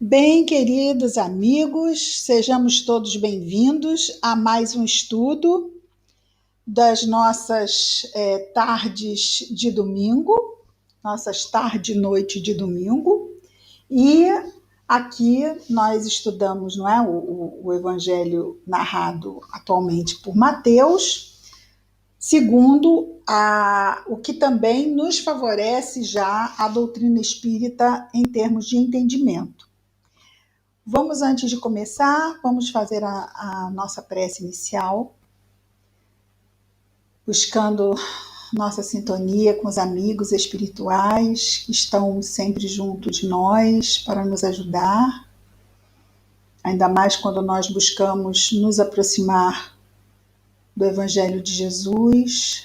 Bem, queridos amigos, sejamos todos bem-vindos a mais um estudo das nossas tardes de domingo, nossas tarde e noite de domingo. E aqui nós estudamos, não é, o Evangelho narrado atualmente por Mateus, segundo o que também nos favorece já a doutrina espírita em termos de entendimento. Vamos, antes de começar, vamos fazer a nossa prece inicial, buscando nossa sintonia com os amigos espirituais que estão sempre junto de nós para nos ajudar, ainda mais quando nós buscamos nos aproximar do Evangelho de Jesus,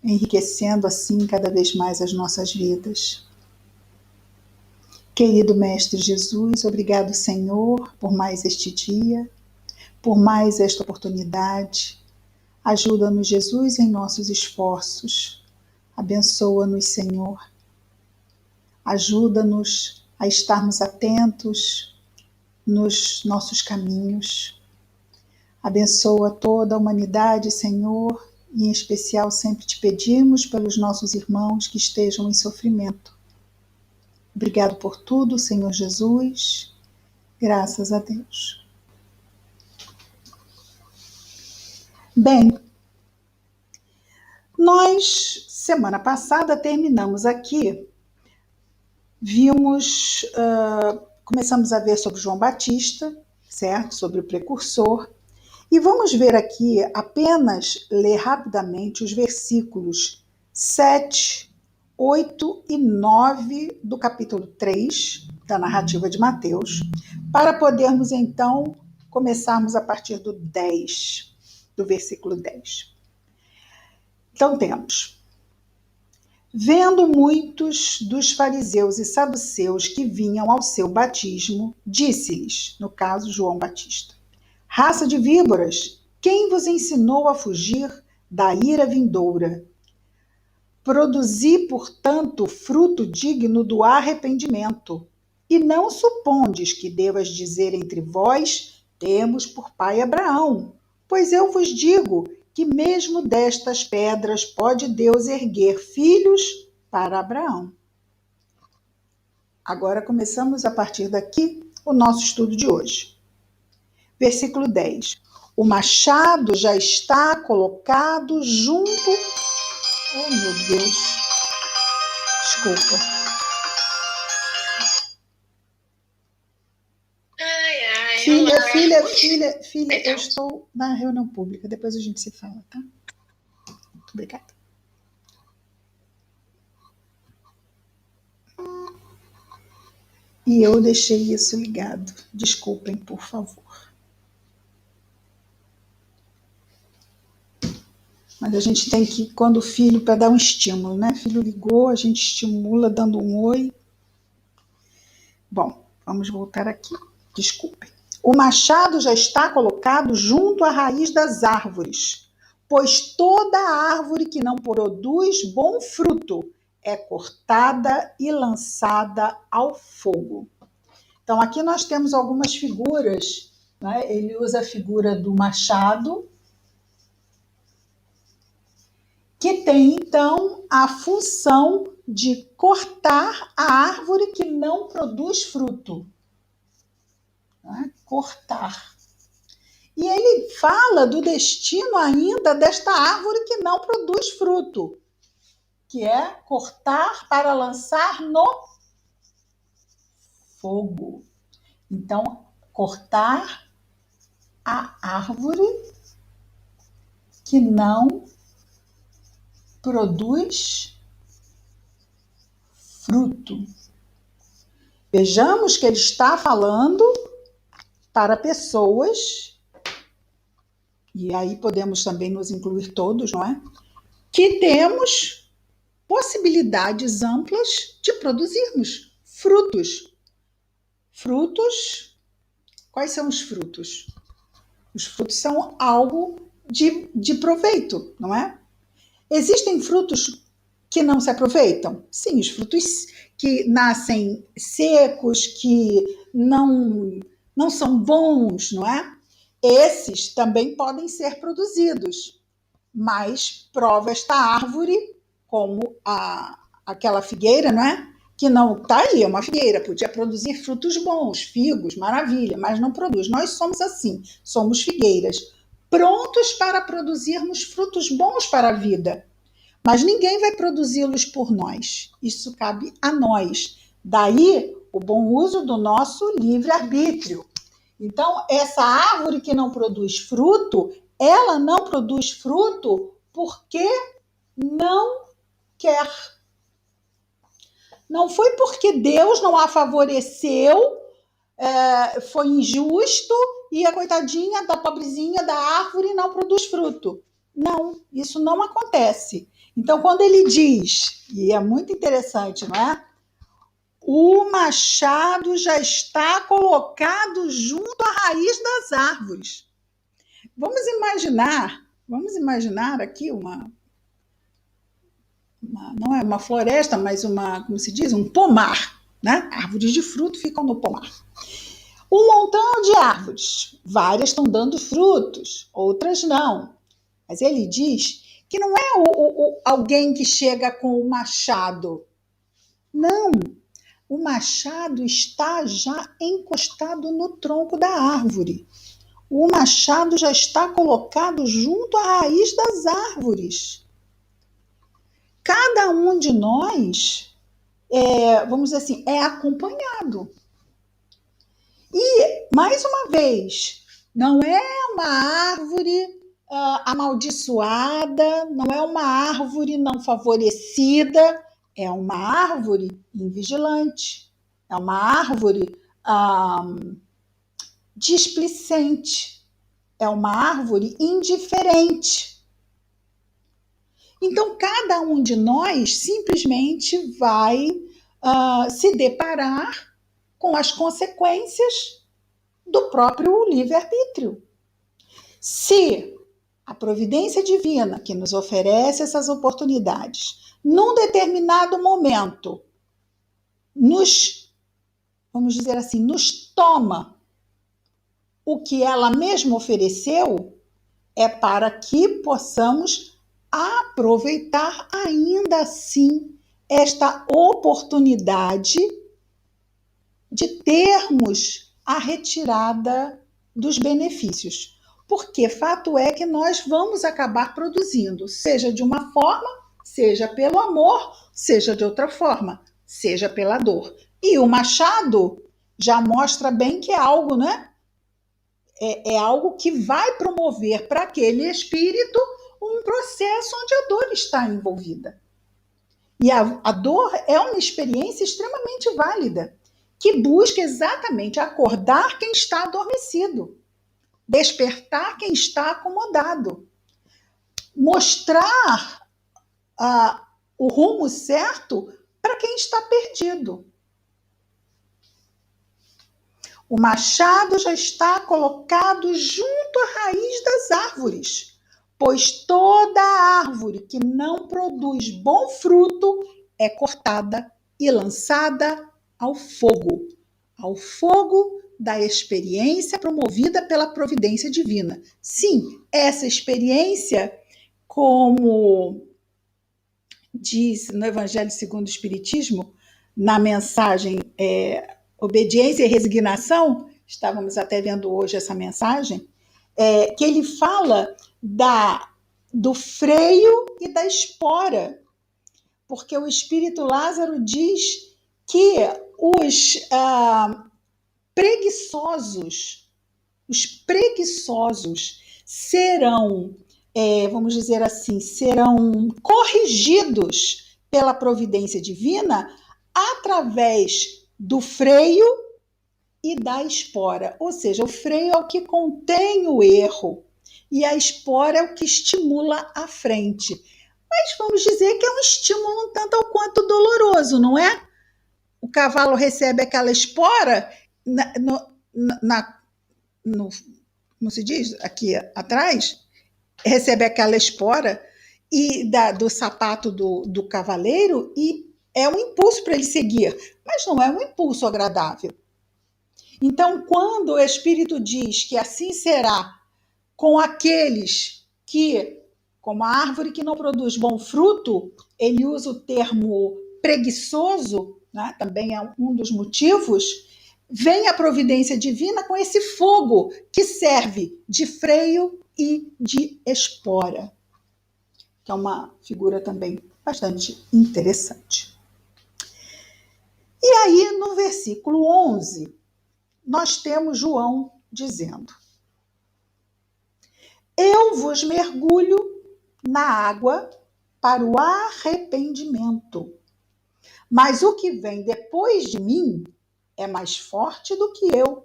enriquecendo assim cada vez mais as nossas vidas. Querido Mestre Jesus, obrigado, Senhor, por mais este dia, por mais esta oportunidade. Ajuda-nos, Jesus, em nossos esforços. Abençoa-nos, Senhor. Ajuda-nos a estarmos atentos nos nossos caminhos. Abençoa toda a humanidade, Senhor, e em especial sempre te pedimos pelos nossos irmãos que estejam em sofrimento. Obrigado por tudo, Senhor Jesus. Graças a Deus. Bem, nós, semana passada, terminamos aqui, começamos a ver sobre João Batista, certo? Sobre o precursor, e vamos ver aqui, apenas ler rapidamente os versículos 7, 8 e 9 do capítulo 3 da narrativa de Mateus, para podermos então começarmos a partir do versículo 10. Então temos: vendo muitos dos fariseus e saduceus que vinham ao seu batismo, disse-lhes, no caso João Batista: raça de víboras, quem vos ensinou a fugir da ira vindoura? Produzi, portanto, fruto digno do arrependimento, e não supondes que devas dizer entre vós: temos por pai Abraão, pois eu vos digo que mesmo destas pedras pode Deus erguer filhos para Abraão. Agora começamos a partir daqui o nosso estudo de hoje. Versículo 10. O machado já está colocado junto... Oh, meu Deus. Desculpa. Filha, eu estou na reunião pública. Depois a gente se fala, tá? Muito obrigada. E eu deixei isso ligado. Desculpem, por favor. Mas a gente tem que, quando o filho, para dar um estímulo, né? O filho ligou, a gente estimula dando um oi. Bom, vamos voltar aqui. Desculpem. O machado já está colocado junto à raiz das árvores, pois toda árvore que não produz bom fruto é cortada e lançada ao fogo. Então, aqui nós temos algumas figuras, né? Ele usa a figura do machado, que tem, então, a função de cortar a árvore que não produz fruto. Né? Cortar. E ele fala do destino ainda desta árvore que não produz fruto, que é cortar para lançar no fogo. Então, cortar a árvore que não produz fruto. Vejamos que ele está falando para pessoas, e aí podemos também nos incluir todos, não é? Que temos possibilidades amplas de produzirmos frutos. Frutos, quais são os frutos? Os frutos são algo de proveito, não é? Existem frutos que não se aproveitam? Sim, os frutos que nascem secos, que não são bons, não é? Esses também podem ser produzidos, mas prova esta árvore, como aquela figueira, não é? Que não está aí, é uma figueira, podia produzir frutos bons, figos, maravilha, mas não produz. Nós somos assim, somos figueiras, prontos para produzirmos frutos bons para a vida. Mas ninguém vai produzi-los por nós. Isso cabe a nós. Daí o bom uso do nosso livre-arbítrio. Então, essa árvore que não produz fruto, ela não produz fruto porque não quer. Não foi porque Deus não a favoreceu, foi injusto e a coitadinha da pobrezinha da árvore não produz fruto. Não, isso não acontece. Então, quando ele diz, e é muito interessante, não é? O machado já está colocado junto à raiz das árvores. Vamos imaginar aqui não é uma floresta, mas como se diz, um pomar, né? Árvores de fruto ficam no pomar. Um montão de árvores, várias estão dando frutos, outras não. Mas ele diz que não é alguém que chega com o machado. Não, o machado está já encostado no tronco da árvore. O machado já está colocado junto à raiz das árvores. Cada um de nós, vamos dizer assim, é acompanhado. E, mais uma vez, não é uma árvore amaldiçoada, não é uma árvore não favorecida, é uma árvore invigilante, é uma árvore displicente, é uma árvore indiferente. Então, cada um de nós simplesmente vai se deparar com as consequências do próprio livre-arbítrio. Se a providência divina que nos oferece essas oportunidades, num determinado momento, vamos dizer assim, nos toma o que ela mesma ofereceu, é para que possamos aproveitar ainda assim esta oportunidade de termos a retirada dos benefícios. Porque fato é que nós vamos acabar produzindo, seja de uma forma, seja pelo amor, seja de outra forma, seja pela dor. E o machado já mostra bem que é algo, né? É algo que vai promover para aquele espírito um processo onde a dor está envolvida. E a dor é uma experiência extremamente válida, que busca exatamente acordar quem está adormecido, despertar quem está acomodado, mostrar o rumo certo para quem está perdido. O machado já está colocado junto à raiz das árvores, pois toda árvore que não produz bom fruto é cortada e lançada ao fogo da experiência promovida pela providência divina. Sim, essa experiência, como diz no Evangelho segundo o Espiritismo, na mensagem Obediência e Resignação, estávamos até vendo hoje essa mensagem, que ele fala do freio e da espora, porque o Espírito Lázaro diz que os preguiçosos serão, vamos dizer assim, serão corrigidos pela providência divina através do freio e da espora. Ou seja, o freio é o que contém o erro e a espora é o que estimula a frente. Mas vamos dizer que é um estímulo um tanto ao quanto doloroso, não é? O cavalo recebe aquela espora como se diz aqui atrás, recebe aquela espora e do sapato do cavaleiro e é um impulso para ele seguir, mas não é um impulso agradável. Então, quando o Espírito diz que assim será com aqueles que, como a árvore que não produz bom fruto, ele usa o termo preguiçoso, né? Também é um dos motivos, vem a providência divina com esse fogo que serve de freio e de espora, que é uma figura também bastante interessante. E aí, no versículo 11, nós temos João dizendo: eu vos mergulho na água para o arrependimento, mas o que vem depois de mim é mais forte do que eu,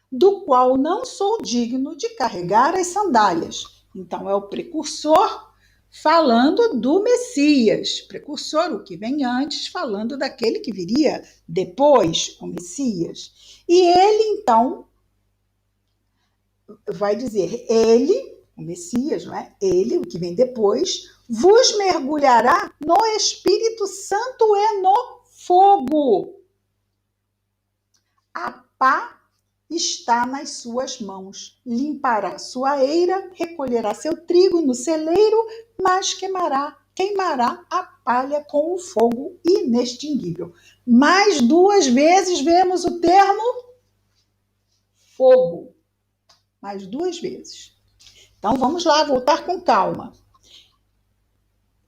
do qual não sou digno de carregar as sandálias. Então é o precursor falando do Messias, precursor, o que vem antes, falando daquele que viria depois, o Messias. E ele, então, vai dizer, ele, o Messias, não é? Ele, o que vem depois, vos mergulhará no Espírito Santo e no fogo. A pá está nas suas mãos. Limpará sua eira, recolherá seu trigo no celeiro, mas queimará a palha com o fogo inextinguível. Mais 2 vezes vemos o termo fogo. Mais 2 vezes. Então vamos lá, voltar com calma.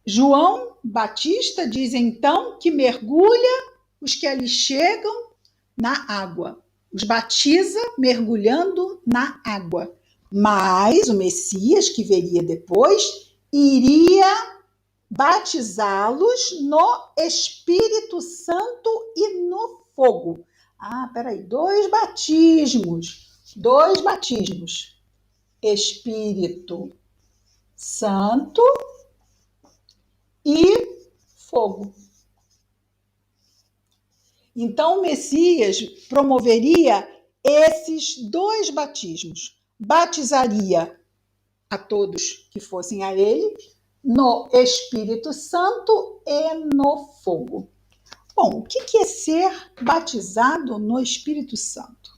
João Batista diz então que mergulha os que ali chegam na água. Os batiza mergulhando na água. Mas o Messias, que viria depois, iria batizá-los no Espírito Santo e no fogo. Ah, peraí, 2 batismos. 2 batismos. Espírito Santo e fogo. Então, o Messias promoveria esses 2 batismos. Batizaria a todos que fossem a ele no Espírito Santo e no fogo. Bom, o que é ser batizado no Espírito Santo?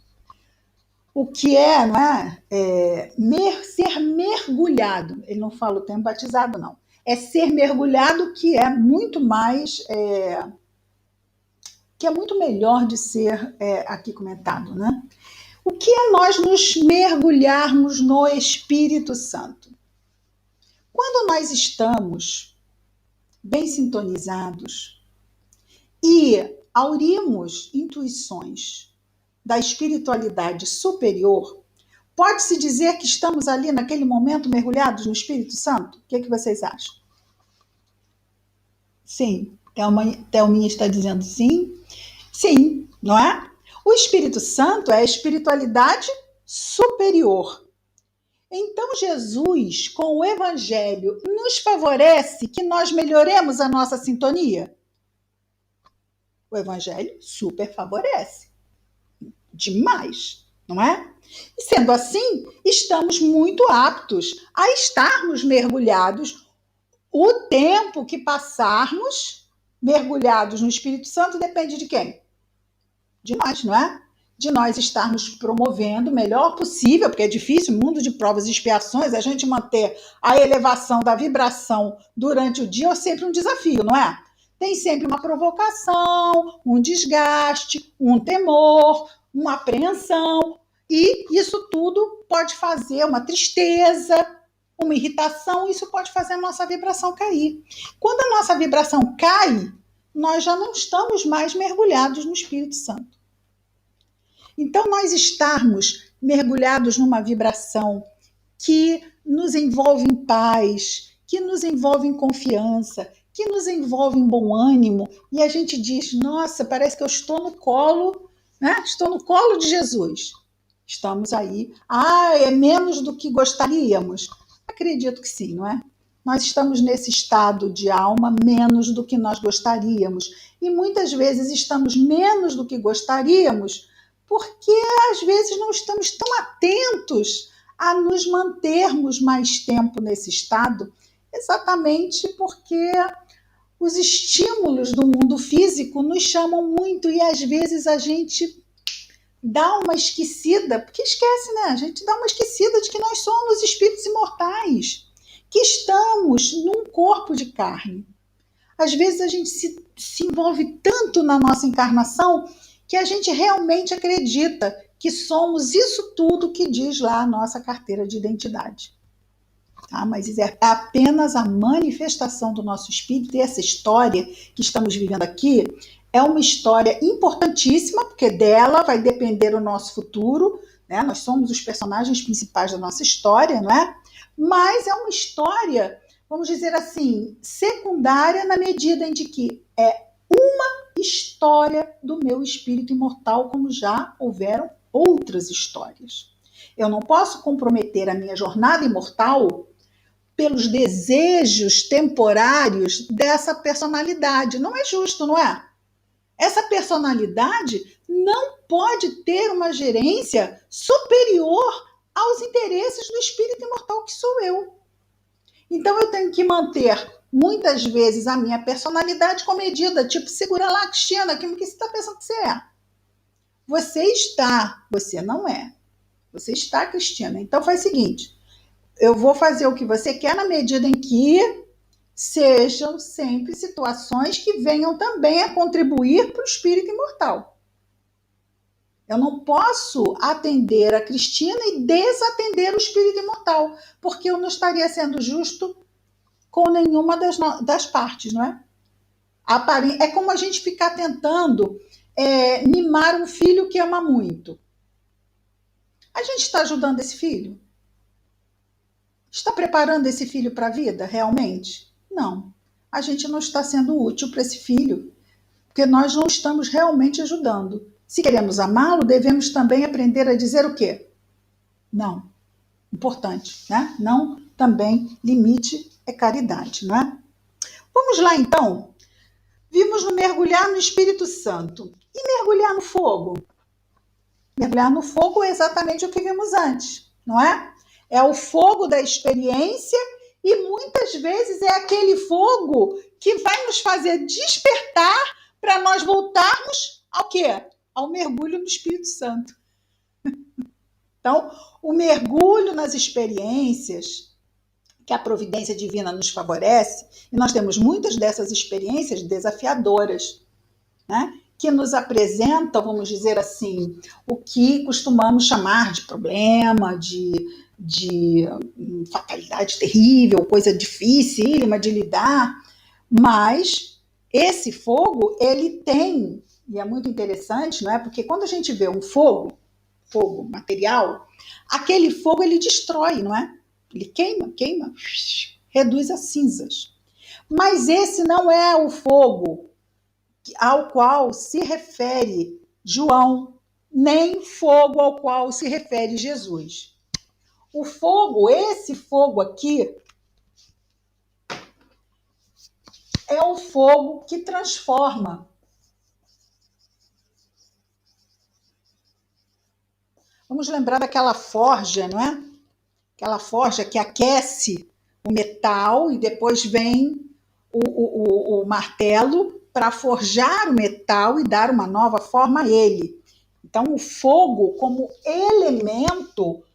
O que é, não é? Ser mergulhado. Ele não fala o termo batizado, não. É ser mergulhado, que é muito mais, que é muito melhor de ser aqui comentado, né? O que é nós nos mergulharmos no Espírito Santo? Quando nós estamos bem sintonizados e aurimos intuições da espiritualidade superior, pode-se dizer que estamos ali naquele momento mergulhados no Espírito Santo? O que é que vocês acham? Sim, Thelminha está dizendo sim. Sim, não é? O Espírito Santo é a espiritualidade superior. Então Jesus, com o Evangelho, nos favorece que nós melhoremos a nossa sintonia? O Evangelho super favorece. Demais, não é? E sendo assim, estamos muito aptos a estarmos mergulhados. O tempo que passarmos mergulhados no Espírito Santo depende de quem? De nós, não é? De nós estarmos promovendo o melhor possível, porque é difícil, mundo de provas e expiações, a gente manter a elevação da vibração durante o dia é sempre um desafio, não é? Tem sempre uma provocação, um desgaste, um temor, uma apreensão, e isso tudo pode fazer uma tristeza, uma irritação, isso pode fazer a nossa vibração cair. Quando a nossa vibração cai, nós já não estamos mais mergulhados no Espírito Santo. Então, nós estarmos mergulhados numa vibração que nos envolve em paz, que nos envolve em confiança, que nos envolve em bom ânimo, e a gente diz, nossa, parece que eu estou no colo, né? Estou no colo de Jesus. Estamos aí. Ah, é menos do que gostaríamos? Acredito que sim, não é? Nós estamos nesse estado de alma menos do que nós gostaríamos. E muitas vezes estamos menos do que gostaríamos porque às vezes não estamos tão atentos a nos mantermos mais tempo nesse estado Exatamente porque os estímulos do mundo físico nos chamam muito e às vezes a gente dá uma esquecida, porque esquece, né? A gente dá uma esquecida de que nós somos espíritos imortais, que estamos num corpo de carne. Às vezes a gente se envolve tanto na nossa encarnação que a gente realmente acredita que somos isso tudo que diz lá a nossa carteira de identidade. Tá? Mas isso é apenas a manifestação do nosso espírito, e essa história que estamos vivendo aqui é uma história importantíssima, porque dela vai depender o nosso futuro, né? Nós somos os personagens principais da nossa história, não é? Mas é uma história, vamos dizer assim, secundária na medida em que é uma história do meu espírito imortal, como já houveram outras histórias. Eu não posso comprometer a minha jornada imortal pelos desejos temporários dessa personalidade. Não é justo, não é? Essa personalidade não pode ter uma gerência superior aos interesses do espírito imortal que sou eu. Então eu tenho que manter muitas vezes a minha personalidade comedida, tipo, segura lá, Cristina, aquilo que você está pensando que você é. Você está, você não é. Você está, Cristina. Então faz o seguinte, eu vou fazer o que você quer na medida em que sejam sempre situações que venham também a contribuir para o espírito imortal. Eu não posso atender a Cristina e desatender o espírito imortal, porque eu não estaria sendo justo com nenhuma das partes, não é? É como a gente ficar tentando mimar um filho que ama muito. A gente está ajudando esse filho? Está preparando esse filho para a vida, realmente? Não. A gente não está sendo útil para esse filho, porque nós não estamos realmente ajudando. Se queremos amá-lo, devemos também aprender a dizer o quê? Não. Importante, né? Não, também, limite é caridade, não é? Vamos lá, então. Vimos no mergulhar no Espírito Santo. E mergulhar no fogo? Mergulhar no fogo é exatamente o que vimos antes, não é? É o fogo da experiência e muitas vezes é aquele fogo que vai nos fazer despertar para nós voltarmos ao quê? Ao mergulho no Espírito Santo. Então, o mergulho nas experiências que a providência divina nos favorece, e nós temos muitas dessas experiências desafiadoras, né? Que nos apresentam, vamos dizer assim, o que costumamos chamar de problema, de fatalidade terrível, coisa dificílima de lidar, mas esse fogo, ele tem, e é muito interessante, não é? Porque quando a gente vê um fogo material, aquele fogo ele destrói, não é? Ele queima, reduz a cinzas. Mas esse não é o fogo ao qual se refere João, nem fogo ao qual se refere Jesus. O fogo, esse fogo aqui, é o fogo que transforma. Vamos lembrar daquela forja, não é? Aquela forja que aquece o metal e depois vem o martelo para forjar o metal e dar uma nova forma a ele. Então, o fogo, como elemento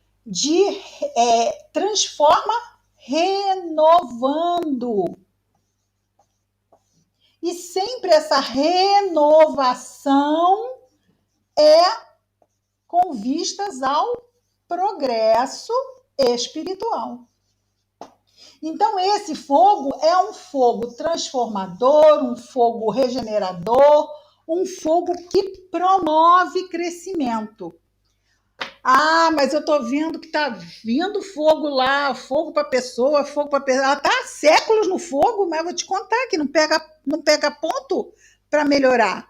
transforma renovando. E sempre essa renovação é com vistas ao progresso espiritual. Então, esse fogo é um fogo transformador, um fogo regenerador, um fogo que promove crescimento. Ah, mas eu estou vendo que está vindo fogo lá, fogo para pessoa, fogo para pessoa. Ela está há séculos no fogo, mas eu vou te contar que não pega ponto para melhorar.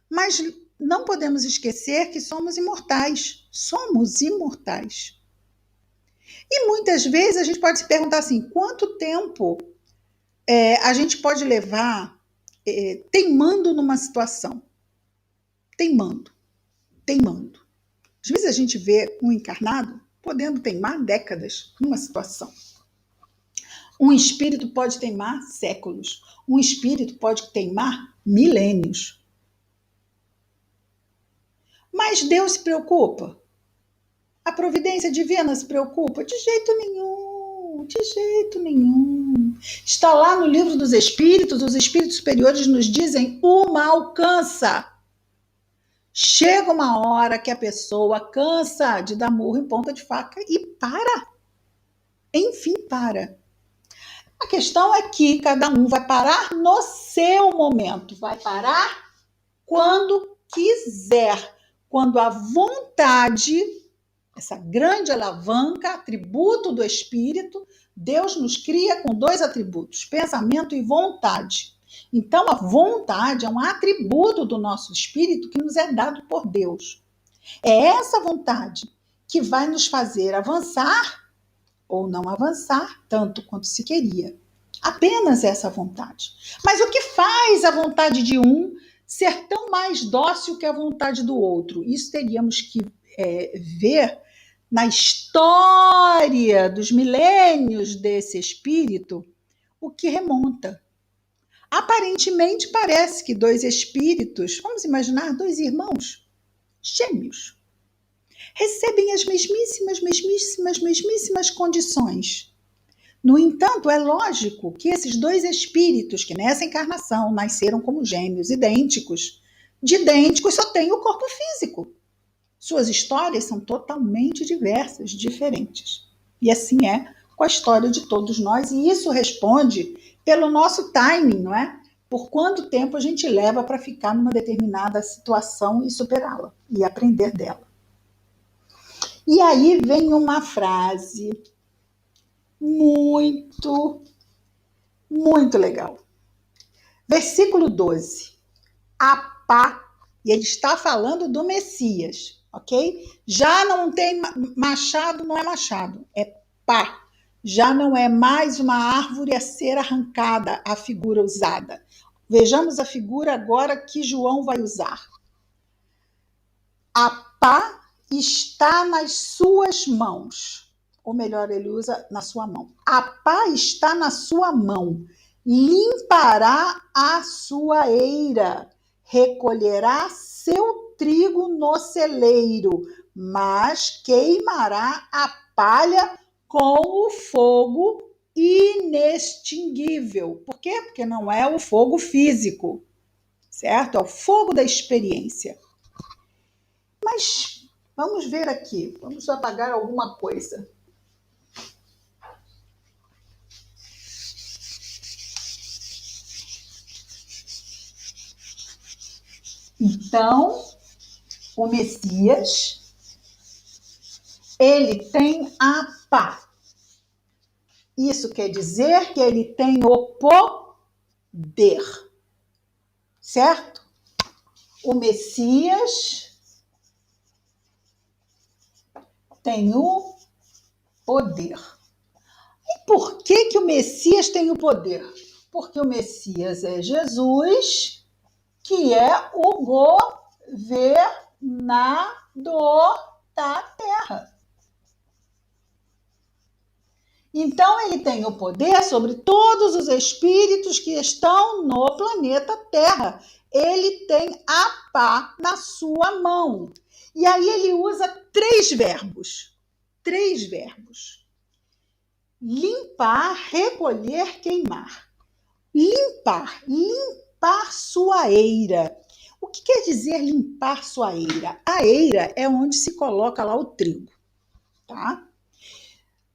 Mas não podemos esquecer que somos imortais. Somos imortais. E muitas vezes a gente pode se perguntar assim, quanto tempo a gente pode levar teimando numa situação? Teimando. Às vezes a gente vê um encarnado podendo teimar décadas numa situação. Um espírito pode teimar séculos. Um espírito pode teimar milênios. Mas Deus se preocupa? A providência divina se preocupa? De jeito nenhum, de jeito nenhum. Está lá no livro dos espíritos, os espíritos superiores nos dizem: uma alcança. Chega uma hora que a pessoa cansa de dar murro em ponta de faca e para. Enfim, para. A questão é que cada um vai parar no seu momento, vai parar quando quiser, quando a vontade, essa grande alavanca, atributo do espírito, Deus nos cria com dois atributos, pensamento e vontade. Então, a vontade é um atributo do nosso espírito que nos é dado por Deus. É essa vontade que vai nos fazer avançar ou não avançar tanto quanto se queria. Apenas essa vontade. Mas o que faz a vontade de um ser tão mais dócil que a vontade do outro? Isso teríamos que ver na história dos milênios desse espírito, o que remonta. Aparentemente parece que dois espíritos, vamos imaginar dois irmãos gêmeos, recebem as mesmíssimas condições. No entanto, é lógico que esses dois espíritos que nessa encarnação nasceram como gêmeos idênticos, de idênticos só tem o corpo físico. Suas histórias são totalmente diversas, diferentes. E assim é com a história de todos nós, e isso responde pelo nosso timing, não é? Por quanto tempo a gente leva para ficar numa determinada situação e superá-la, e aprender dela. E aí vem uma frase muito legal. Versículo 12. A pá, e ele está falando do Messias, ok? Já não tem machado, não é machado, é pá. Já não é mais uma árvore a ser arrancada, a figura usada. Vejamos a figura agora que João vai usar. A pá está nas suas mãos. Ou melhor, ele usa na sua mão. A pá está na sua mão. Limpará a sua eira. Recolherá seu trigo no celeiro, mas queimará a palha com o fogo inextinguível. Por quê? Porque não é o fogo físico, certo? É o fogo da experiência. Mas vamos ver aqui, vamos apagar alguma coisa. Então, o Messias, ele tem a pá. Isso quer dizer que ele tem o poder, certo? O Messias tem o poder. E por que o Messias tem o poder? Porque o Messias é Jesus, que é o governador da Terra. Então, ele tem o poder sobre todos os espíritos que estão no planeta Terra. Ele tem a pá na sua mão. E aí ele usa três verbos. Limpar, recolher, queimar. Limpar sua eira. O que quer dizer limpar sua eira? A eira é onde se coloca lá o trigo, tá?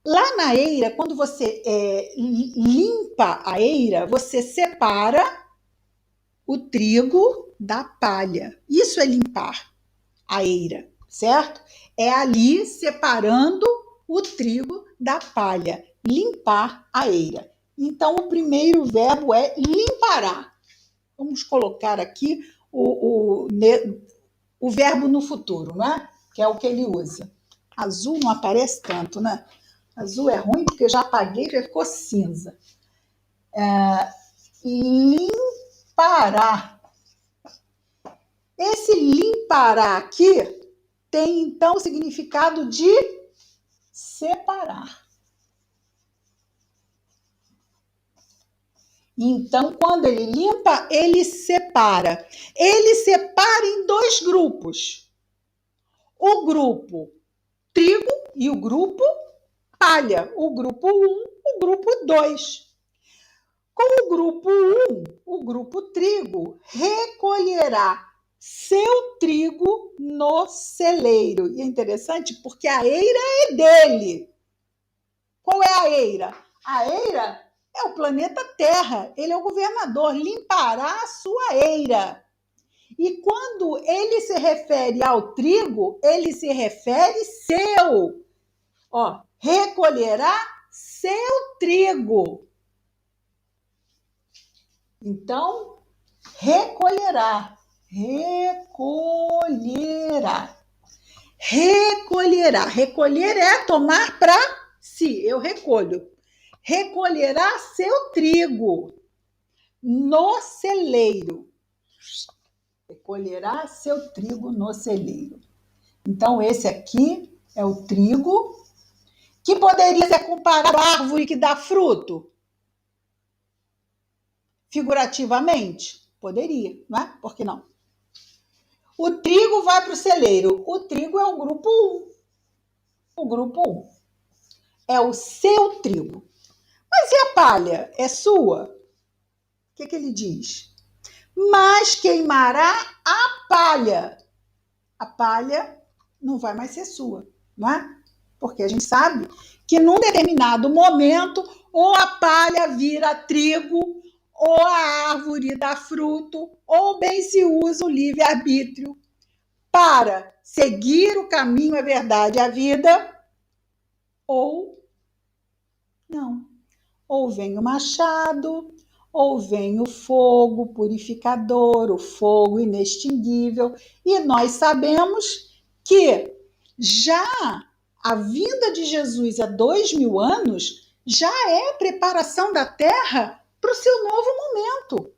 Lá na eira, quando você limpa a eira, você separa o trigo da palha. Isso é limpar a eira, certo? É ali separando o trigo da palha. Limpar a eira. Então, o primeiro verbo é limpará. Vamos colocar aqui o verbo no futuro, né? Que é o que ele usa. Azul não aparece tanto, né? Azul é ruim porque eu já apaguei e já ficou cinza. Limpará. Esse limpará aqui tem, então, o significado de separar. Então, quando ele limpa, ele separa. Ele separa em dois grupos. O grupo trigo e o grupo palha. O grupo 1, o grupo 2. Com o grupo 1, o grupo trigo recolherá seu trigo no celeiro. E é interessante porque a eira é dele. Qual é a eira? A eira é o planeta Terra. Ele é o governador, limpará a sua eira. E quando ele se refere ao trigo, ele se refere seu. Ó, recolherá seu trigo. Então, recolherá. Recolherá. Recolherá. Recolher é tomar para si. Eu recolho. Recolherá seu trigo no celeiro. Recolherá seu trigo no celeiro. Então, esse aqui é o trigo, que poderia ser comparado à árvore que dá fruto. Figurativamente, poderia, não é? Por que não? O trigo vai para o celeiro. O trigo é o grupo 1. O grupo 1 é o seu trigo. Mas e a palha? É sua? O que ele diz? Mas queimará a palha. A palha não vai mais ser sua, não é? Porque a gente sabe que num determinado momento ou a palha vira trigo, ou a árvore dá fruto, ou bem se usa o livre-arbítrio para seguir o caminho, a verdade, a vida, ou não. Ou vem o machado, ou vem o fogo purificador, o fogo inextinguível, e nós sabemos que já a vinda de Jesus há 2000 anos já é a preparação da terra para o seu novo momento.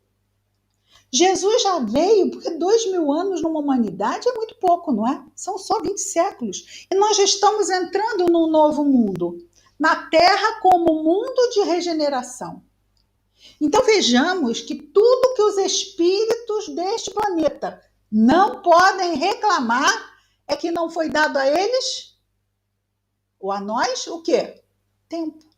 Jesus já veio, porque 2000 anos numa humanidade é muito pouco, não é? São só 20 séculos. E nós já estamos entrando num novo mundo, na Terra como mundo de regeneração. Então vejamos que tudo que os espíritos deste planeta não podem reclamar é que não foi dado a eles, ou a nós, o quê? Tempo.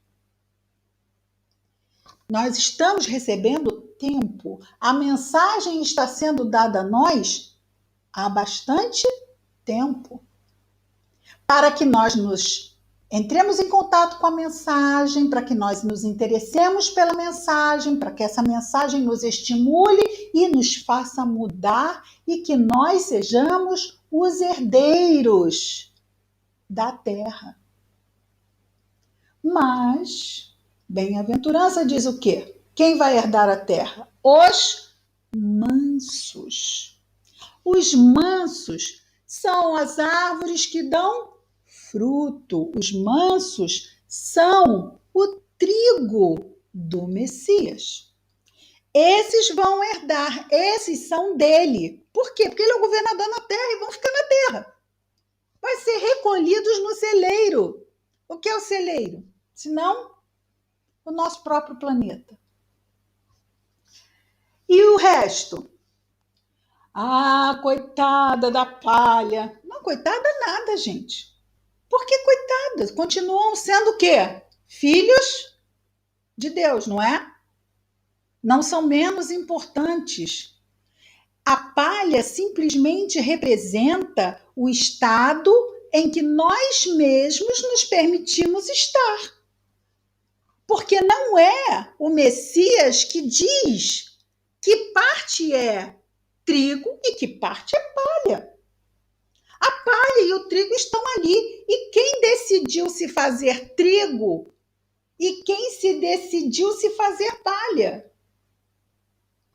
Nós estamos recebendo tempo. A mensagem está sendo dada a nós há bastante tempo. Para que nós entremos em contato com a mensagem, para que nós nos interessemos pela mensagem, para que essa mensagem nos estimule e nos faça mudar e que nós sejamos os herdeiros da terra. Mas bem-aventurança diz o quê? Quem vai herdar a terra? Os mansos. Os mansos são as árvores que dão fruto. Os mansos são o trigo do Messias. Esses vão herdar, esses são dele. Por quê? Porque ele é o governador na terra e vão ficar na terra. Vai ser recolhidos no celeiro. O que é o celeiro? Senão, o nosso próprio planeta. E o resto? Ah, coitada da palha. Não, coitada nada, gente. Por que coitadas? Continuam sendo o quê? Filhos de Deus, não é? Não são menos importantes. A palha simplesmente representa o estado em que nós mesmos nos permitimos estar. Porque não é o Messias que diz que parte é trigo e que parte é palha. A palha e o trigo estão ali. E quem decidiu se fazer trigo e quem se decidiu se fazer palha?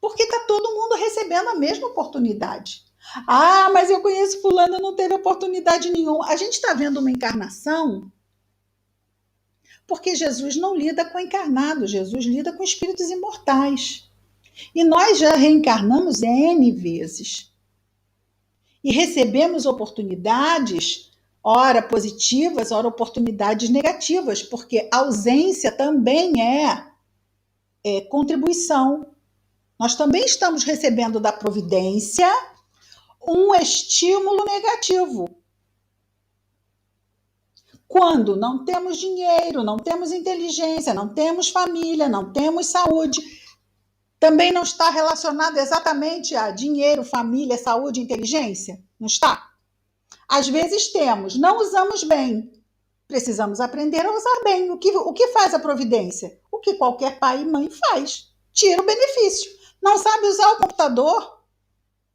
Porque está todo mundo recebendo a mesma oportunidade. Ah, mas eu conheço fulano, não teve oportunidade nenhuma. A gente está vendo uma encarnação porque Jesus não lida com encarnados, Jesus lida com espíritos imortais. E nós já reencarnamos N vezes. E recebemos oportunidades, ora positivas, ora oportunidades negativas, porque ausência também é contribuição. Nós também estamos recebendo da providência um estímulo negativo. Quando não temos dinheiro, não temos inteligência, não temos família, não temos saúde, também não está relacionado exatamente a dinheiro, família, saúde, inteligência? Não está? Às vezes temos, não usamos bem. Precisamos aprender a usar bem. O que faz a providência? O que qualquer pai e mãe faz. Tira o benefício. Não sabe usar o computador?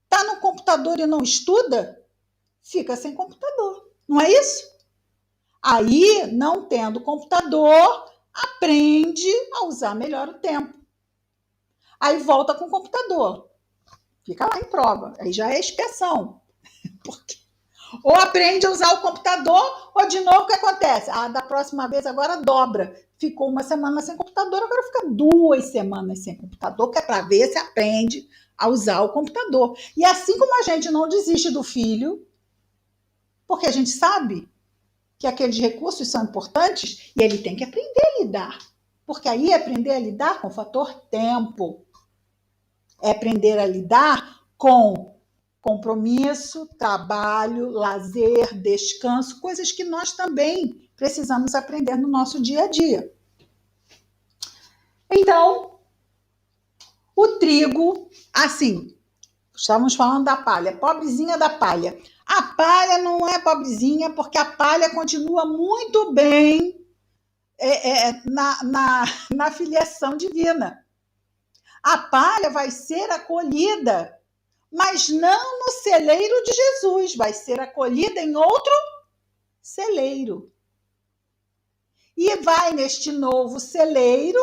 Está no computador e não estuda? Fica sem computador. Não é isso? Aí, não tendo computador, aprende a usar melhor o tempo. Aí volta com o computador. Fica lá em prova. Aí já é expiação. Porque ou aprende a usar o computador, ou de novo o que acontece? Da próxima vez agora dobra. Ficou uma semana sem computador, agora fica 2 semanas sem computador, que é para ver se aprende a usar o computador. E assim como a gente não desiste do filho, porque a gente sabe que aqueles recursos são importantes e ele tem que aprender a lidar. Porque aí é aprender a lidar com o fator tempo. É aprender a lidar com compromisso, trabalho, lazer, descanso, coisas que nós também precisamos aprender no nosso dia a dia. Então, o trigo, assim, estávamos falando da palha, pobrezinha da palha. A palha não é pobrezinha porque a palha continua muito bem na filiação divina. A palha vai ser acolhida, mas não no celeiro de Jesus, vai ser acolhida em outro celeiro. E vai neste novo celeiro,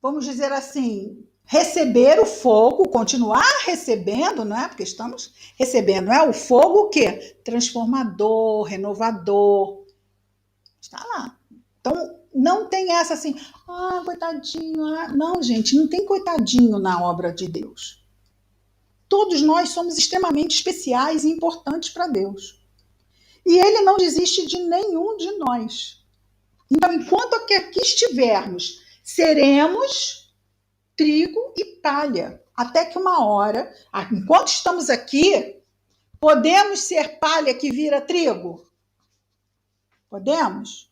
vamos dizer assim, receber o fogo, continuar recebendo, não é? Porque estamos recebendo, não é? O fogo o quê? Transformador, renovador. Está lá. Então, não tem essa assim, coitadinho. Não, gente, não tem coitadinho na obra de Deus. Todos nós somos extremamente especiais e importantes para Deus. E Ele não desiste de nenhum de nós. Então, enquanto aqui estivermos, seremos trigo e palha. Até que uma hora, enquanto estamos aqui, podemos ser palha que vira trigo? Podemos?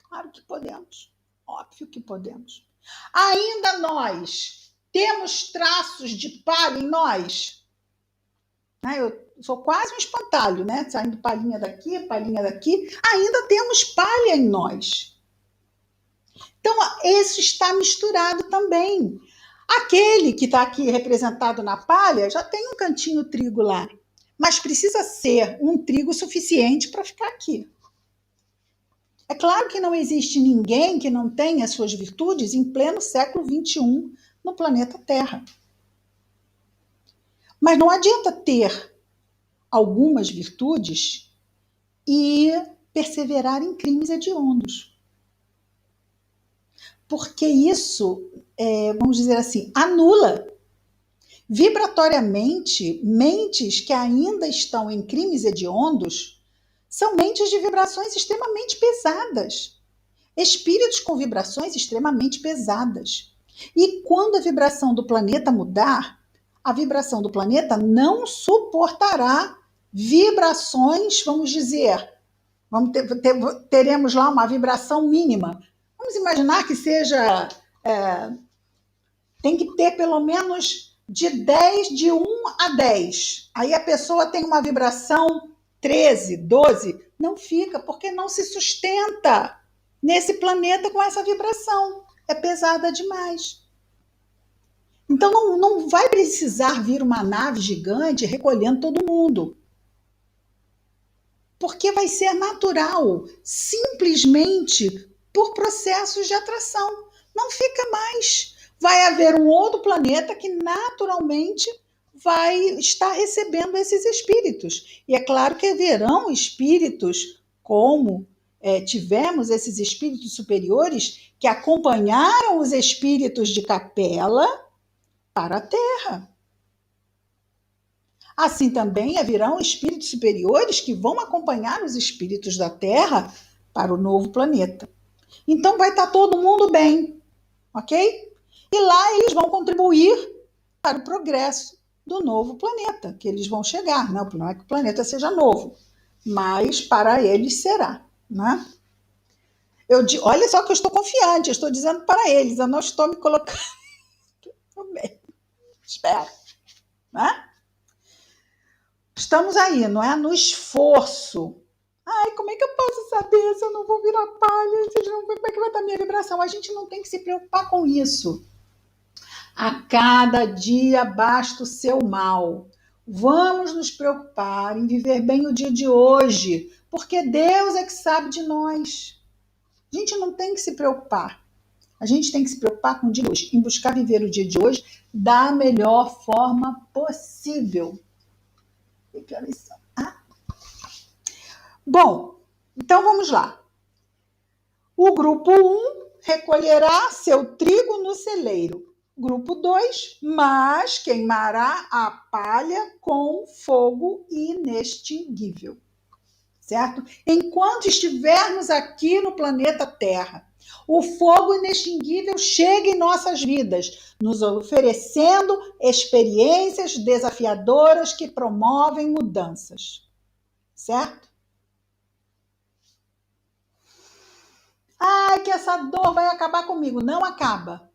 Claro que podemos. Óbvio que podemos. Ainda nós temos traços de palha em nós? Eu sou quase um espantalho, né? Saindo palhinha daqui, palhinha daqui. Ainda temos palha em nós. Então, isso está misturado também. Aquele que está aqui representado na palha já tem um cantinho trigo lá, mas precisa ser um trigo suficiente para ficar aqui. É claro que não existe ninguém que não tenha suas virtudes em pleno século XXI no planeta Terra. Mas não adianta ter algumas virtudes e perseverar em crimes hediondos. Porque isso, vamos dizer assim, anula vibratoriamente mentes que ainda estão em crimes hediondos. São mentes de vibrações extremamente pesadas. Espíritos com vibrações extremamente pesadas. E quando a vibração do planeta mudar, a vibração do planeta não suportará vibrações, vamos dizer, teremos lá uma vibração mínima. Vamos imaginar que seja, tem que ter pelo menos de 1 a 10. Aí a pessoa tem uma vibração 13, 12, não fica, porque não se sustenta nesse planeta com essa vibração. É pesada demais. Então não vai precisar vir uma nave gigante recolhendo todo mundo. Porque vai ser natural, simplesmente por processos de atração. Não fica mais. Vai haver um outro planeta que naturalmente vai estar recebendo esses espíritos. E é claro que haverão espíritos, como tivemos esses espíritos superiores, que acompanharam os espíritos de capela para a Terra. Assim também haverão espíritos superiores que vão acompanhar os espíritos da Terra para o novo planeta. Então vai estar todo mundo bem. ok? E lá eles vão contribuir para o progresso do novo planeta, que eles vão chegar, né? Não é que o planeta seja novo, mas para eles será, né? Olha só que eu estou confiante, eu estou dizendo para eles, eu não estou me colocando bem, espero, né? Estamos aí, não é? No esforço. Ai, como é que eu posso saber se eu não vou virar palha? Como é que vai estar a minha vibração? A gente não tem que se preocupar com isso. A cada dia basta o seu mal. Vamos nos preocupar em viver bem o dia de hoje, porque Deus é que sabe de nós. A gente não tem que se preocupar. A gente tem que se preocupar com o dia de hoje, em buscar viver o dia de hoje da melhor forma possível. Que horas são? Bom, então vamos lá. O grupo 1 recolherá seu trigo no celeiro. Grupo 2, mas queimará a palha com fogo inextinguível. Certo? Enquanto estivermos aqui no planeta Terra, o fogo inextinguível chega em nossas vidas, nos oferecendo experiências desafiadoras que promovem mudanças. Certo? Ai, que essa dor vai acabar comigo. Não acaba.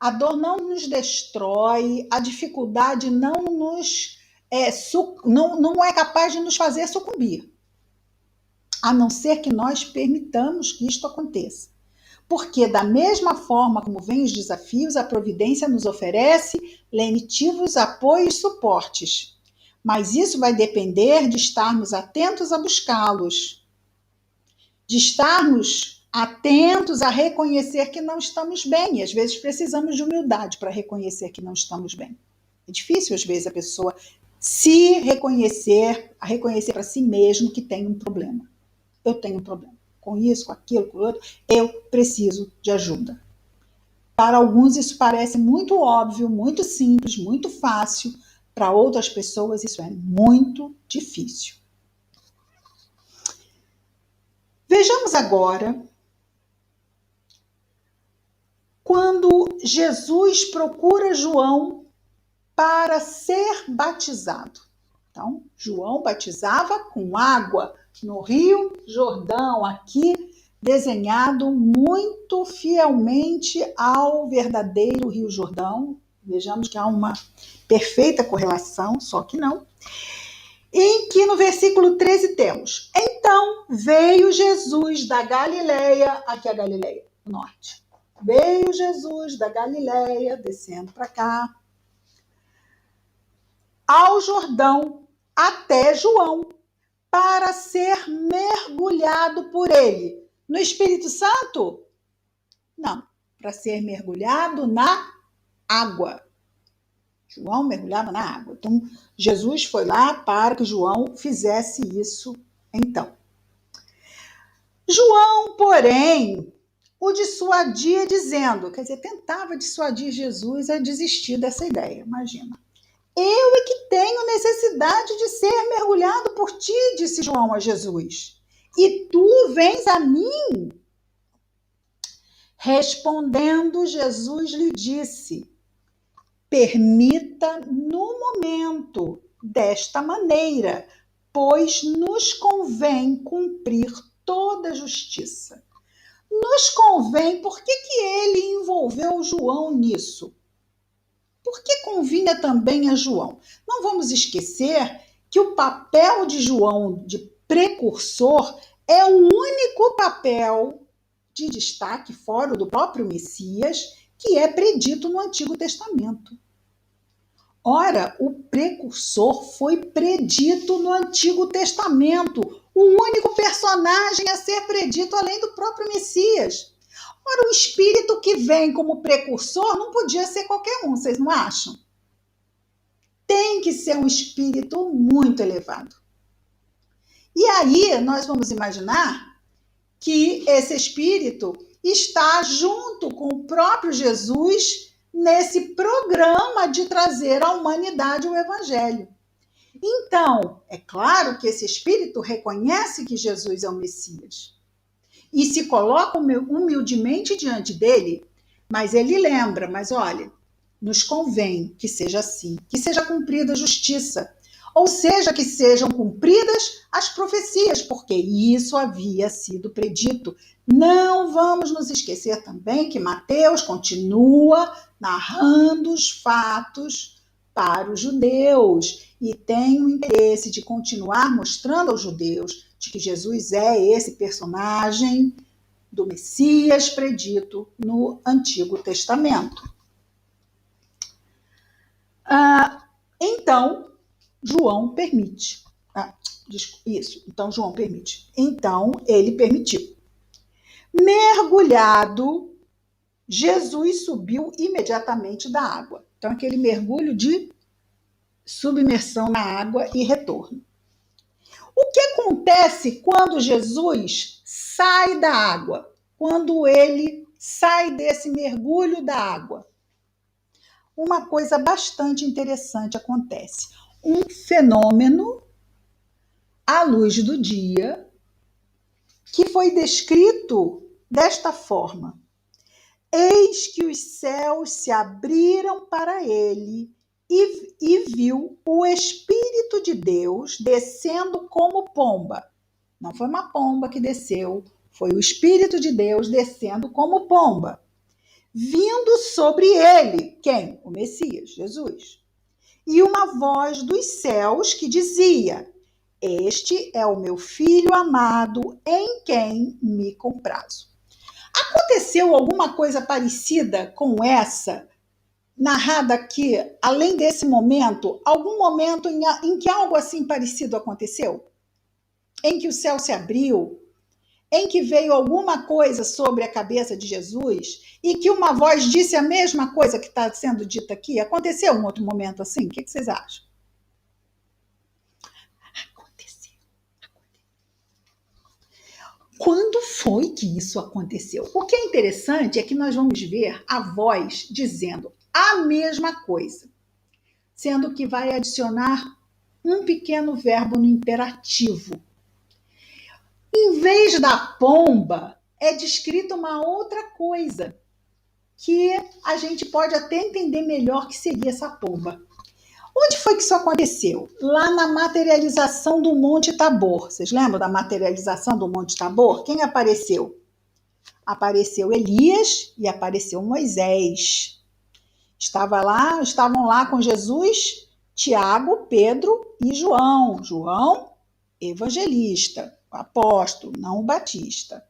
A dor não nos destrói, a dificuldade não é capaz de nos fazer sucumbir, a não ser que nós permitamos que isto aconteça. Porque, da mesma forma como vêm os desafios, a providência nos oferece lenitivos apoios e suportes. Mas isso vai depender de estarmos atentos a buscá-los, de estarmos atentos a reconhecer que não estamos bem. E às vezes precisamos de humildade para reconhecer que não estamos bem. É difícil, às vezes, a pessoa se reconhecer, a reconhecer para si mesmo que tem um problema. Eu tenho um problema com isso, com aquilo, com o outro. Eu preciso de ajuda. Para alguns isso parece muito óbvio, muito simples, muito fácil. Para outras pessoas isso é muito difícil. Vejamos agora quando Jesus procura João para ser batizado. Então, João batizava com água no Rio Jordão, aqui desenhado muito fielmente ao verdadeiro Rio Jordão. Vejamos que há uma perfeita correlação, só que não. Em que no versículo 13 temos: então veio Jesus da Galileia, aqui é a Galileia, no norte. Veio Jesus da Galileia, descendo para cá, ao Jordão, até João, para ser mergulhado por ele. No Espírito Santo? Não, para ser mergulhado na água. João mergulhava na água. Então, Jesus foi lá para que João fizesse isso então. João, porém, o dissuadia dizendo, quer dizer, tentava dissuadir Jesus a desistir dessa ideia, imagina. Eu é que tenho necessidade de ser mergulhado por ti, disse João a Jesus. E tu vens a mim? Respondendo, Jesus lhe disse: permita no momento, desta maneira, pois nos convém cumprir toda a justiça. Nos convém, por que ele envolveu João nisso? Porque convinha também a João. Não vamos esquecer que o papel de João de precursor é o único papel de destaque, fora do próprio Messias, que é predito no Antigo Testamento. Ora, o precursor foi predito no Antigo Testamento, o único personagem a ser predito além do próprio Messias. Ora, o espírito que vem como precursor não podia ser qualquer um, vocês não acham? Tem que ser um espírito muito elevado. E aí nós vamos imaginar que esse espírito está junto com o próprio Jesus nesse programa de trazer à humanidade o evangelho. Então, é claro que esse espírito reconhece que Jesus é o Messias. e se coloca humildemente diante dele, mas ele lembra, mas olha, nos convém que seja assim, que seja cumprida a justiça, ou seja, que sejam cumpridas as profecias, porque isso havia sido predito. Não vamos nos esquecer também que Mateus continua narrando os fatos para os judeus e tem o interesse de continuar mostrando aos judeus de que Jesus é esse personagem do Messias predito no Antigo Testamento. Então, João permite. Então, João permite. Então, ele permitiu. Mergulhado, Jesus subiu imediatamente da água. Então, aquele mergulho de submersão na água e retorno. O que acontece quando Jesus sai da água? Quando ele sai desse mergulho da água? Uma coisa bastante interessante acontece. Um fenômeno à luz do dia que foi descrito desta forma: eis que os céus se abriram para ele e viu o Espírito de Deus descendo como pomba. Não foi uma pomba que desceu, foi o Espírito de Deus descendo como pomba, vindo sobre ele. Quem? O Messias, Jesus. E uma voz dos céus que dizia: este é o meu filho amado, em quem me comprazo. Aconteceu alguma coisa parecida com essa narrada aqui, além desse momento? Algum momento em que algo assim parecido aconteceu? Em que o céu se abriu? Em que veio alguma coisa sobre a cabeça de Jesus e que uma voz disse a mesma coisa que está sendo dita aqui? Aconteceu um outro momento assim? O que vocês acham? Aconteceu. Quando foi que isso aconteceu? O que é interessante é que nós vamos ver a voz dizendo a mesma coisa, sendo que vai adicionar um pequeno verbo no imperativo. Em vez da pomba, é descrita uma outra coisa, que a gente pode até entender melhor que seria essa pomba. Onde foi que isso aconteceu? Lá na materialização do Monte Tabor. Vocês lembram da materialização do Monte Tabor? Quem apareceu? Apareceu Elias e apareceu Moisés. Estavam lá com Jesus, Tiago, Pedro e João. João, evangelista, o apóstolo, não o batista,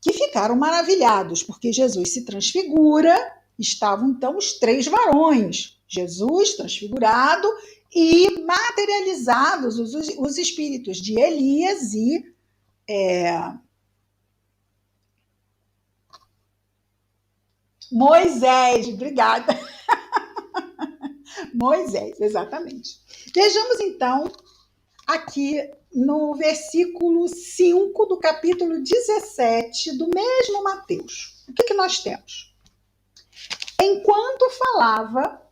que ficaram maravilhados, porque Jesus se transfigura. Estavam então os três varões, Jesus transfigurado e materializados os espíritos de Elias e Moisés. Obrigada. Moisés, exatamente. Vejamos então aqui no versículo 5 do capítulo 17 do mesmo Mateus. O que nós temos? Enquanto falava,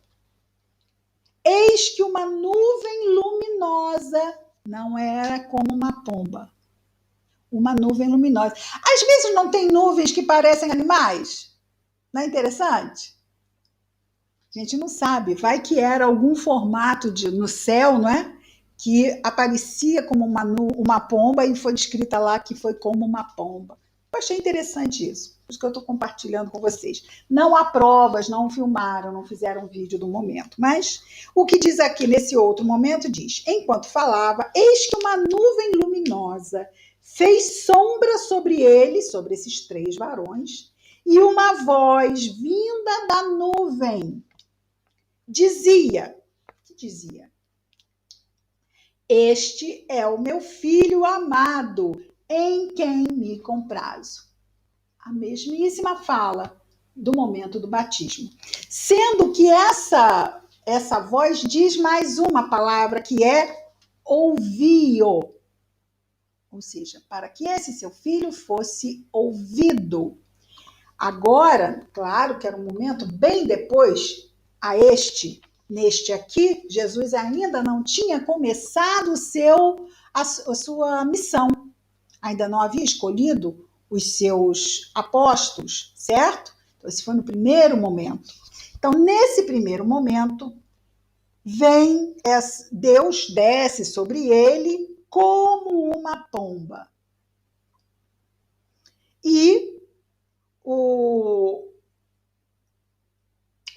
eis que uma nuvem luminosa, não era como uma pomba, uma nuvem luminosa. Às vezes não tem nuvens que parecem animais? Não é interessante? A gente não sabe, vai que era algum formato no céu, não é? Que aparecia como uma pomba e foi descrita lá que foi como uma pomba. Eu achei interessante isso, por isso que eu estou compartilhando com vocês. Não há provas, não filmaram, não fizeram vídeo do momento, mas o que diz aqui nesse outro momento diz: enquanto falava, eis que uma nuvem luminosa fez sombra sobre ele, sobre esses três varões, e uma voz vinda da nuvem dizia, que dizia: este é o meu filho amado, em quem me comprazo. A mesmíssima fala do momento do batismo. Sendo que essa voz diz mais uma palavra, que é ouvi-o. Ou seja, para que esse seu filho fosse ouvido. Agora, claro que era um momento bem depois a neste aqui, Jesus ainda não tinha começado a sua missão. Ainda não havia escolhido os seus apóstolos, certo? Então, esse foi no primeiro momento. Então, nesse primeiro momento, Deus desce sobre ele como uma pomba. E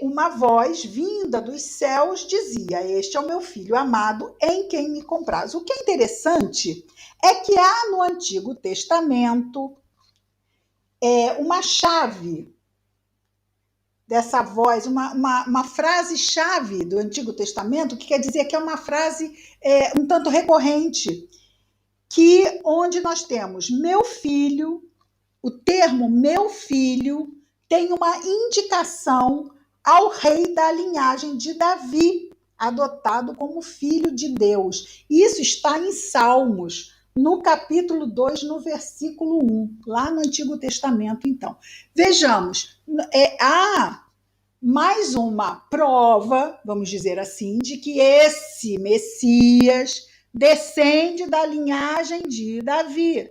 uma voz vinda dos céus dizia: este é o meu filho amado, em quem me compraz. O que é interessante é que há no Antigo Testamento uma chave dessa voz, uma frase-chave do Antigo Testamento, que quer dizer que é uma frase um tanto recorrente, onde nós temos meu filho, o termo meu filho tem uma indicação ao rei da linhagem de Davi, adotado como filho de Deus. Isso está em Salmos, no capítulo 2, no versículo 1, lá no Antigo Testamento, então. Vejamos, há mais uma prova, vamos dizer assim, de que esse Messias descende da linhagem de Davi.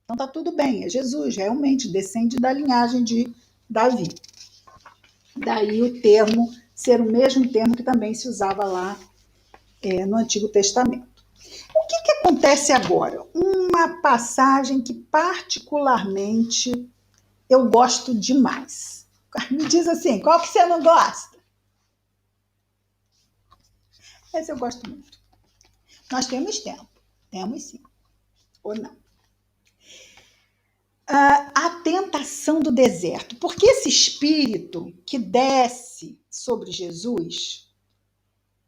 Então tá tudo bem, é Jesus, realmente descende da linhagem de Davi. Daí o termo ser o mesmo termo que também se usava lá no Antigo Testamento. O que acontece agora? Uma passagem que particularmente eu gosto demais. Me diz assim, qual que você não gosta? Essa eu gosto muito. Nós temos tempo. Temos sim. Ou não. A tentação do deserto. Porque esse espírito que desce sobre Jesus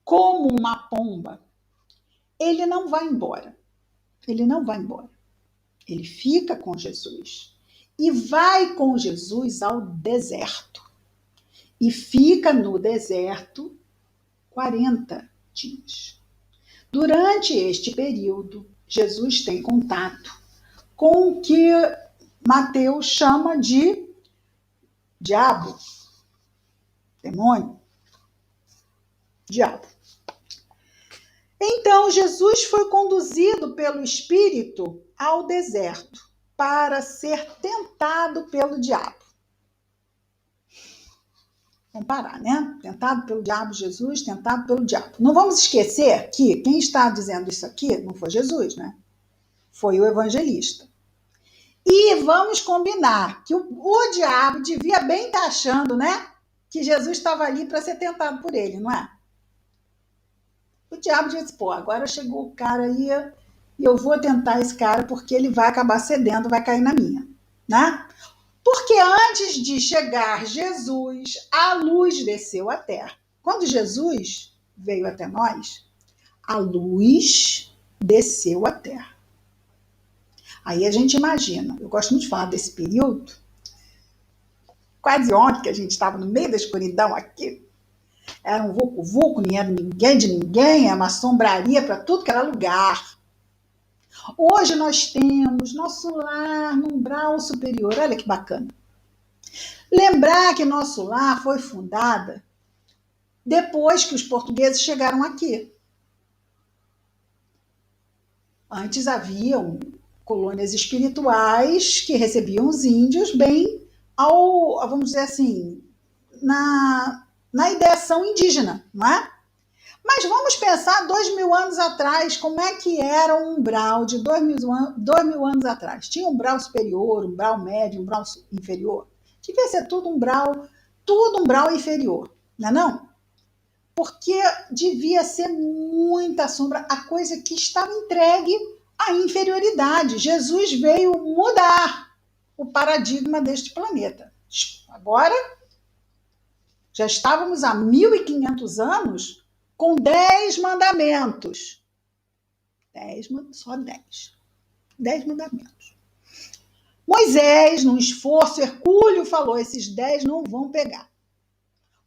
como uma pomba, ele não vai embora. Ele não vai embora. Ele fica com Jesus. E vai com Jesus ao deserto. E fica no deserto 40 dias. Durante este período, Jesus tem contato com o que Mateus chama de diabo, demônio, diabo. Então, Jesus foi conduzido pelo Espírito ao deserto para ser tentado pelo diabo. Vamos parar, né? Tentado pelo diabo, Jesus, tentado pelo diabo. Não vamos esquecer que quem está dizendo isso aqui não foi Jesus, né? Foi o evangelista. E vamos combinar que o diabo devia bem estar achando, né? Que Jesus estava ali para ser tentado por ele, não é? O diabo disse, pô, agora chegou o cara aí e eu vou tentar esse cara porque ele vai acabar cedendo, vai cair na minha, né? Porque antes de chegar Jesus, a luz desceu à terra. Quando Jesus veio até nós, a luz desceu à terra. Aí a gente imagina, eu gosto muito de falar desse período, quase ontem que a gente estava no meio da escuridão aqui, era um vulco-vulco, nem era ninguém de ninguém, era uma assombraria para tudo que era lugar. Hoje nós temos nosso lar no umbral superior, olha que bacana. Lembrar que nosso lar foi fundada depois que os portugueses chegaram aqui. Antes haviam colônias espirituais que recebiam os índios bem vamos dizer assim, na ideação indígena, não é? Mas vamos pensar 2000 anos atrás, como é que era um umbral de 2000 anos atrás? Tinha um umbral superior, um umbral médio, um umbral inferior? Devia ser tudo umbral inferior, não é não? Porque devia ser muita sombra, a coisa que estava entregue à inferioridade. Jesus veio mudar o paradigma deste planeta. Agora, já estávamos há 1500 anos com 10 mandamentos. Só 10. 10 mandamentos. Moisés, num esforço hercúleo, falou, esses 10 não vão pegar.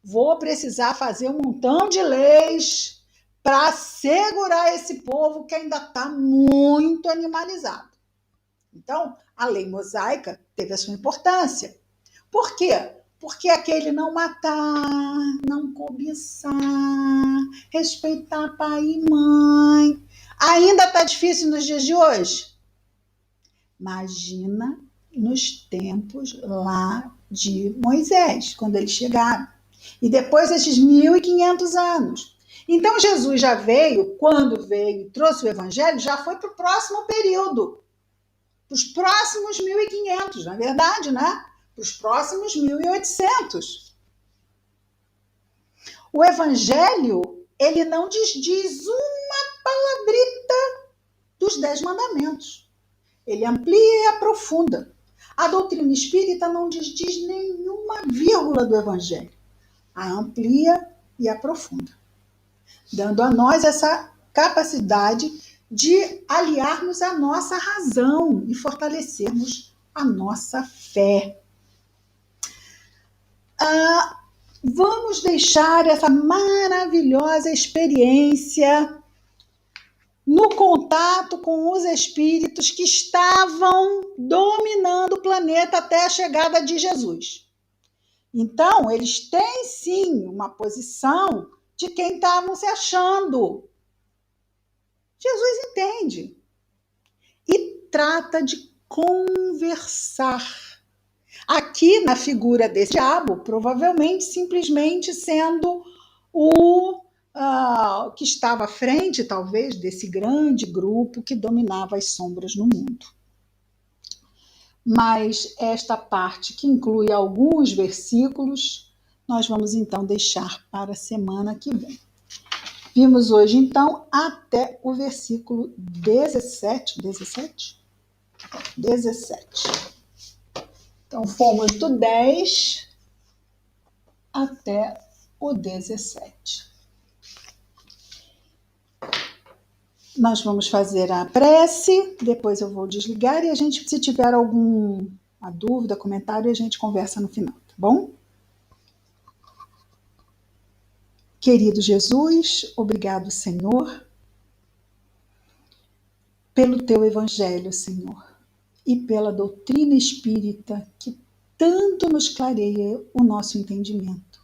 Vou precisar fazer um montão de leis para segurar esse povo que ainda está muito animalizado. Então, a lei mosaica teve a sua importância. Por quê? Porque aquele não matar, não cobiçar, respeitar pai e mãe. Ainda está difícil nos dias de hoje? Imagina nos tempos lá de Moisés, quando eles chegaram. E depois esses 1.500 anos. Então Jesus já veio, quando veio e trouxe o evangelho, já foi para o próximo período, para os próximos 1.500, na verdade, né? Para os próximos 1.800. O evangelho, ele não desdiz uma palavrita dos 10 mandamentos. Ele amplia e aprofunda. A doutrina espírita não desdiz nenhuma vírgula do evangelho. A amplia e aprofunda, dando a nós essa capacidade de aliarmos a nossa razão e fortalecermos a nossa fé. Vamos deixar essa maravilhosa experiência no contato com os espíritos que estavam dominando o planeta até a chegada de Jesus. Então, eles têm sim uma posição de quem estavam se achando. Jesus entende e trata de conversar. Aqui, na figura desse diabo, provavelmente simplesmente sendo o que estava à frente, talvez, desse grande grupo que dominava as sombras no mundo. Mas esta parte, que inclui alguns versículos, nós vamos então deixar para a semana que vem. Vimos hoje, então, até o versículo 17. Então, fomos do 10 até o 17. Nós vamos fazer a prece, depois eu vou desligar e a gente, se tiver alguma dúvida, comentário, a gente conversa no final, tá bom? Querido Jesus, obrigado, Senhor, pelo teu evangelho, Senhor, e pela doutrina espírita que tanto nos clareia o nosso entendimento.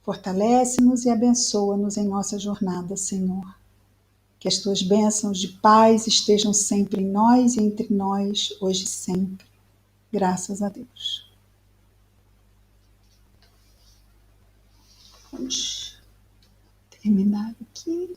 Fortalece-nos e abençoa-nos em nossa jornada, Senhor. Que as tuas bênçãos de paz estejam sempre em nós e entre nós, hoje e sempre. Graças a Deus. Vamos terminar aqui.